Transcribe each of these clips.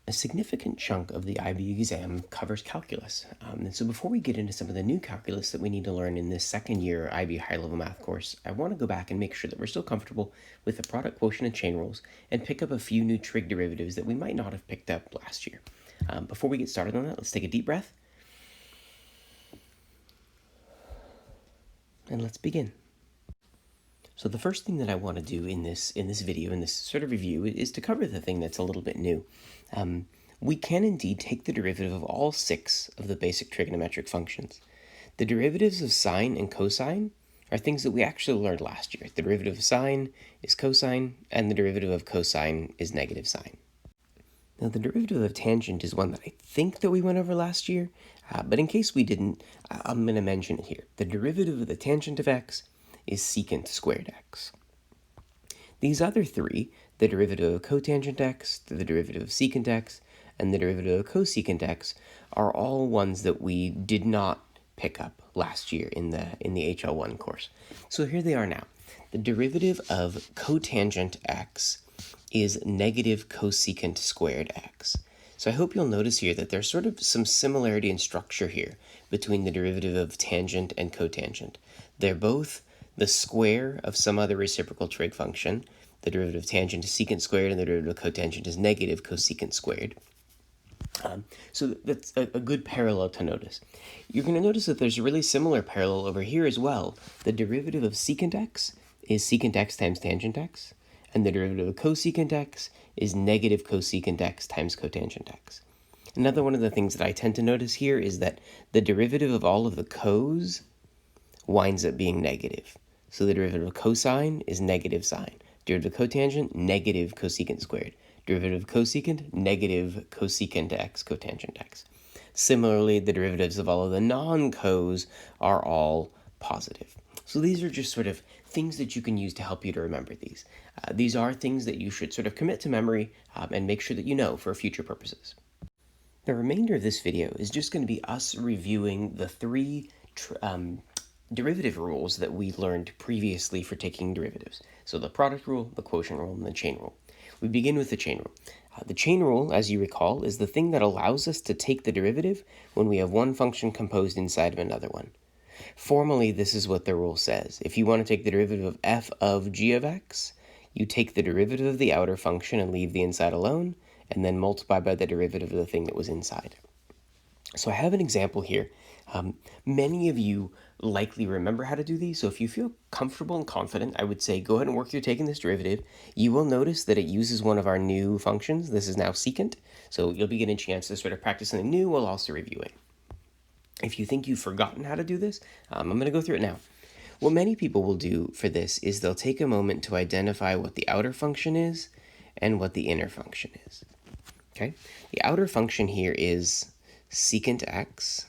A significant chunk of the IB exam covers calculus. And so before we get into some of the new calculus that we need to learn in this second year IB high-level math course, I want to go back and make sure that we're still comfortable with the product, quotient, and chain rules and pick up a few new trig derivatives that we might not have picked up last year. Before we get started on that, let's take a deep breath. And let's begin. So the first thing that I want to do in this video, in this sort of review, is to cover the thing that's a little bit new. We can indeed take the derivative of all 6 of the basic trigonometric functions. The derivatives of sine and cosine are things that we actually learned last year. The derivative of sine is cosine, and the derivative of cosine is negative sine. Now, the derivative of tangent is one that I think that we went over last year, but in case we didn't, I'm going to mention it here. The derivative of the tangent of x is secant squared x. These other 3, the derivative of cotangent x, the derivative of secant x, and the derivative of cosecant x, are all ones that we did not pick up last year in the HL1 course. So here they are now. The derivative of cotangent x is negative cosecant squared x. So I hope you'll notice here that there's sort of some similarity in structure here between the derivative of tangent and cotangent. They're both the square of some other reciprocal trig function. The derivative of tangent is secant squared, and the derivative of cotangent is negative cosecant squared. So that's a good parallel to notice. You're going to notice that there's a really similar parallel over here as well. The derivative of secant x is secant x times tangent x, and the derivative of cosecant x is negative cosecant x times cotangent x. Another one of the things that I tend to notice here is that the derivative of all of the cos winds up being negative. So the derivative of cosine is negative sine. Derivative of cotangent, negative cosecant squared. Derivative of cosecant, negative cosecant x, cotangent x. Similarly, the derivatives of all of the non-cos are all positive. So these are just sort of things that you can use to help you to remember these. These are things that you should sort of commit to memory and make sure that you know for future purposes. The remainder of this video is just going to be us reviewing the 3 derivative rules that we learned previously for taking derivatives. So the product rule, the quotient rule, and the chain rule. We begin with the chain rule. The chain rule, as you recall, is the thing that allows us to take the derivative when we have one function composed inside of another one. Formally, this is what the rule says. If you want to take the derivative of f of g of x, you take the derivative of the outer function and leave the inside alone, and then multiply by the derivative of the thing that was inside. So I have an example here. Many of you likely remember how to do these, so if you feel comfortable and confident, I would say go ahead and work through taking this derivative. You will notice that it uses one of our new functions. This is now secant, so you'll be getting a chance to sort of practice something new while also reviewing. If you think you've forgotten how to do this, I'm going to go through it now. What many people will do for this is they'll take a moment to identify what the outer function is and what the inner function is. Okay? The outer function here is secant x,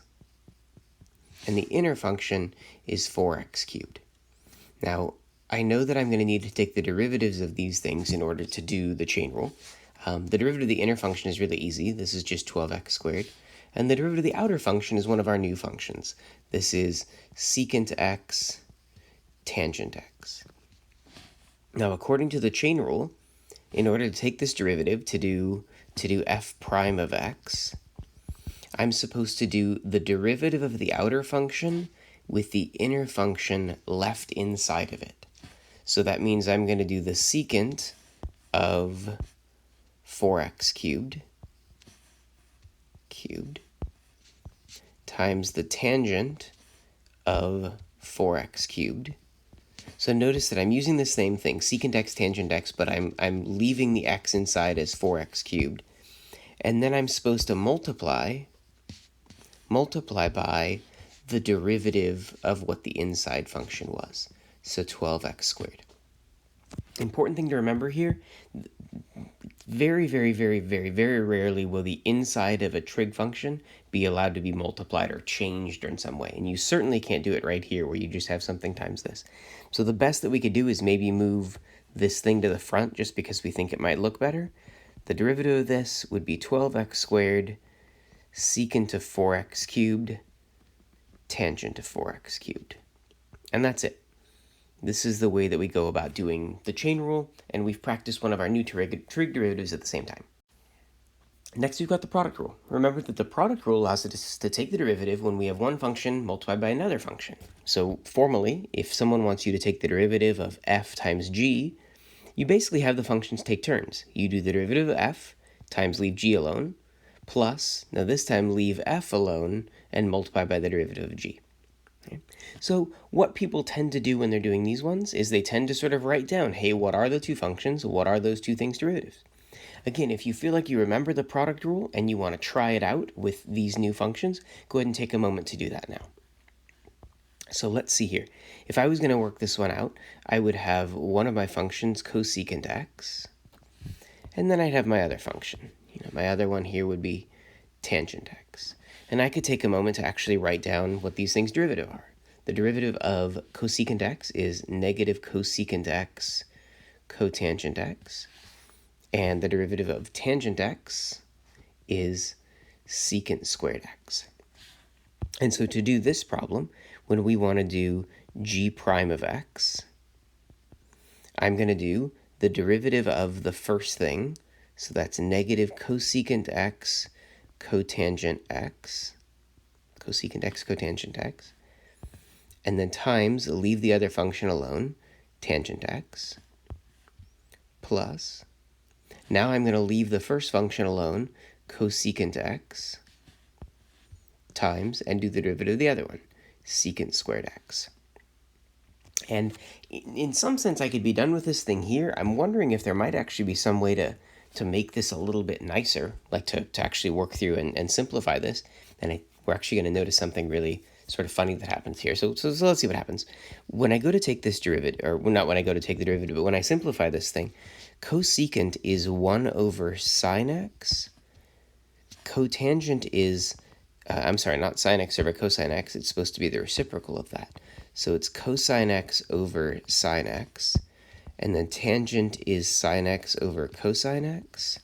and the inner function is 4x cubed. Now, I know that I'm going to need to take the derivatives of these things in order to do the chain rule. The derivative of the inner function is really easy. This is just 12x squared. And the derivative of the outer function is one of our new functions. This is secant x tangent x. Now, according to the chain rule, in order to take this derivative to do f prime of x, I'm supposed to do the derivative of the outer function with the inner function left inside of it. So that means I'm going to do the secant of 4x cubed times the tangent of 4x cubed. So notice that I'm using the same thing, secant x tangent x, but I'm leaving the x inside as 4x cubed. And then I'm supposed to multiply by the derivative of what the inside function was, so 12x squared. Important thing to remember here, very, very, very, very, very rarely will the inside of a trig function be allowed to be multiplied or changed in some way, and you certainly can't do it right here where you just have something times this. So the best that we could do is maybe move this thing to the front just because we think it might look better. The derivative of this would be 12x squared secant of 4x cubed tangent of 4x cubed. And that's it. This is the way that we go about doing the chain rule, and we've practiced one of our new trig derivatives at the same time. Next, we've got the product rule. Remember that the product rule allows us to take the derivative when we have one function multiplied by another function. So formally, if someone wants you to take the derivative of f times g, you basically have the functions take turns. You do the derivative of f times leave g alone, plus, now this time leave f alone and multiply by the derivative of g. Okay. So what people tend to do when they're doing these ones is they tend to sort of write down, hey, what are the two functions? What are those two things' derivatives? Again, if you feel like you remember the product rule and you want to try it out with these new functions, go ahead and take a moment to do that now. So let's see here. If I was going to work this one out, I would have one of my functions cosecant x, and then I'd have my other function. My other one here would be tangent x. And I could take a moment to actually write down what these things' derivative are. The derivative of cosecant x is negative cosecant x cotangent x. And the derivative of tangent x is secant squared x. And so to do this problem, when we want to do g prime of x, I'm going to do the derivative of the first thing, so that's negative cosecant x cotangent x, cosecant x cotangent x, and then times, leave the other function alone, tangent x, plus, now I'm going to leave the first function alone, cosecant x, times, and do the derivative of the other one, secant squared x. And in some sense, I could be done with this thing here. I'm wondering if there might actually be some way to make this a little bit nicer, like to actually work through and simplify this. And we're actually going to notice something really sort of funny that happens here. So let's see what happens. When I go to take this derivative, or not when I go to take the derivative, but when I simplify this thing, cosecant is 1 over sine x. Cotangent is, I'm sorry, not sine x over cosine x. It's supposed to be the reciprocal of that. So it's cosine x over sine x. And then tangent is sine x over cosine x.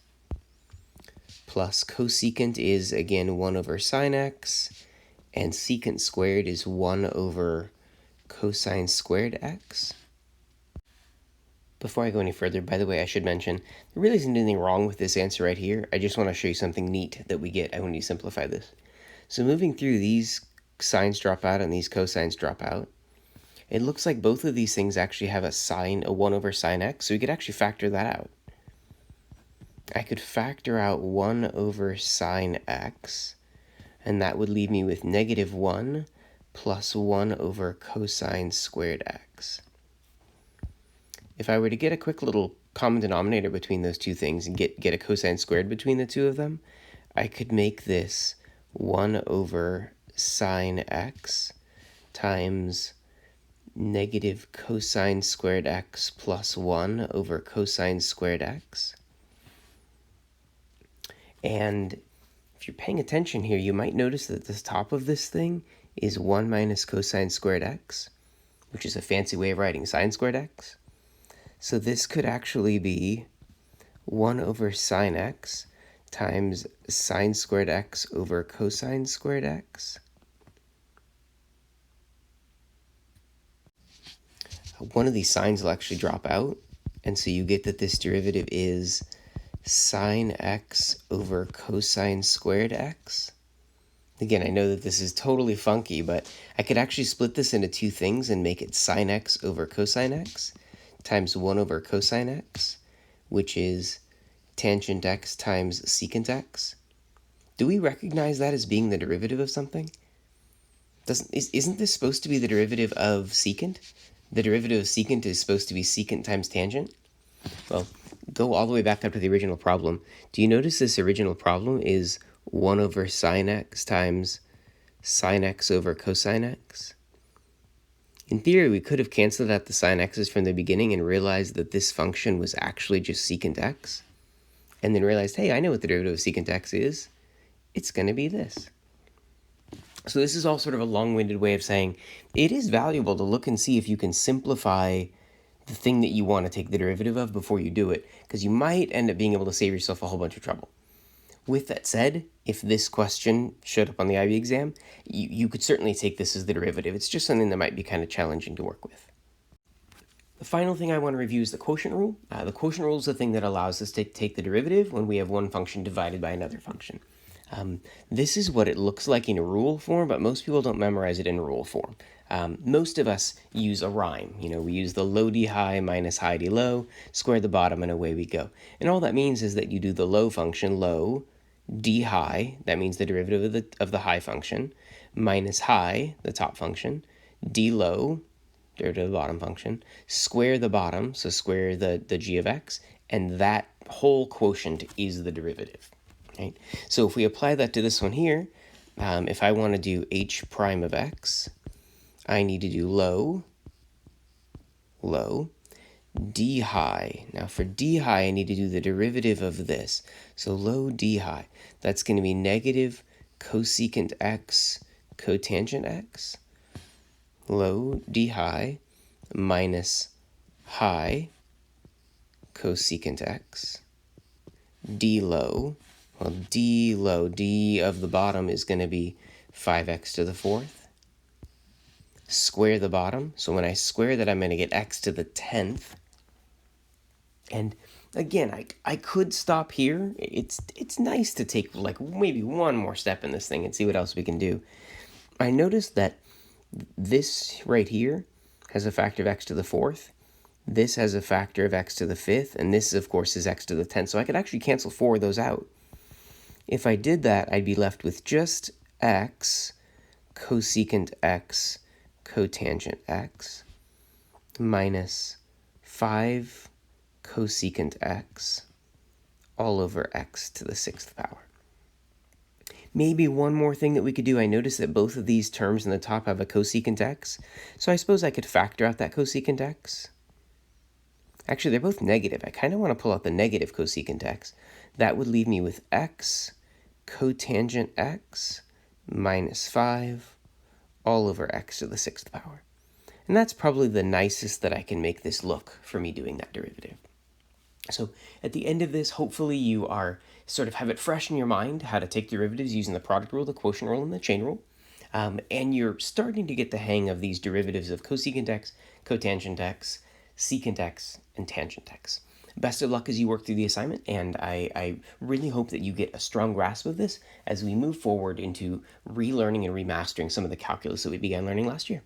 Plus cosecant is, again, 1 over sine x. And secant squared is 1 over cosine squared x. Before I go any further, by the way, I should mention, there really isn't anything wrong with this answer right here. I just want to show you something neat that we get when you simplify this. So moving through, these sines drop out and these cosines drop out. It looks like both of these things actually have a 1 over sine x, so we could actually factor that out. I could factor out 1 over sine x, and that would leave me with negative 1 plus 1 over cosine squared x. If I were to get a quick little common denominator between those two things and get a cosine squared between the two of them, I could make this 1 over sine x times negative cosine squared x plus 1 over cosine squared x. And if you're paying attention here, you might notice that the top of this thing is 1 minus cosine squared x, which is a fancy way of writing sine squared x. So this could actually be 1 over sine x times sine squared x over cosine squared x. One of these signs will actually drop out, and so you get that this derivative is sine x over cosine squared x. Again, I know that this is totally funky, but I could actually split this into two things and make it sine x over cosine x times 1 over cosine x, which is tangent x times secant x. Do we recognize that as being the derivative of something? Isn't this supposed to be the derivative of secant? The derivative of secant is supposed to be secant times tangent? Well, go all the way back up to the original problem. Do you notice this original problem is 1 over sine x times sine x over cosine x? In theory, we could have canceled out the sine x's from the beginning and realized that this function was actually just secant x, and then realized, hey, I know what the derivative of secant x is. It's going to be this. So this is all sort of a long-winded way of saying it is valuable to look and see if you can simplify the thing that you want to take the derivative of before you do it, because you might end up being able to save yourself a whole bunch of trouble. With that said, if this question showed up on the IB exam, you could certainly take this as the derivative. It's just something that might be kind of challenging to work with. The final thing I want to review is the quotient rule. The quotient rule is the thing that allows us to take the derivative when we have one function divided by another function. This is what it looks like in rule form, but most people don't memorize it in rule form. Most of us use a rhyme. We use the low d high minus high d low, square the bottom, and away we go. And all that means is that you do the low function, low, d high, that means the derivative of the high function, minus high, the top function, d low, derivative of the bottom function, square the bottom, so square the g of x, and that whole quotient is the derivative. Right? So if we apply that to this one here, if I want to do h prime of x, I need to do low, low, d high. Now for d high, I need to do the derivative of this. So low d high, that's going to be negative cosecant x cotangent x, low d high minus high cosecant x, d low, well, d low, d of the bottom is going to be 5x to the fourth. Square the bottom, so when I square that, I'm going to get x to the 10th. And again, I could stop here. It's nice to take like maybe one more step in this thing and see what else we can do. I noticed that this right here has a factor of x to the fourth. This has a factor of x to the fifth, and this, of course, is x to the 10th. So I could actually cancel 4 of those out. If I did that, I'd be left with just x cosecant x cotangent x minus 5 cosecant x all over x to the 6th power. Maybe one more thing that we could do, I noticed that both of these terms in the top have a cosecant x, so I suppose I could factor out that cosecant x. Actually, they're both negative. I kind of want to pull out the negative cosecant x. That would leave me with x cotangent x minus 5 all over x to the 6th power. And that's probably the nicest that I can make this look for me doing that derivative. So at the end of this, hopefully you are sort of have it fresh in your mind how to take derivatives using the product rule, the quotient rule, and the chain rule. And you're starting to get the hang of these derivatives of cosecant x, cotangent x, secant x, and tangent x. Best of luck as you work through the assignment, and I really hope that you get a strong grasp of this as we move forward into relearning and remastering some of the calculus that we began learning last year.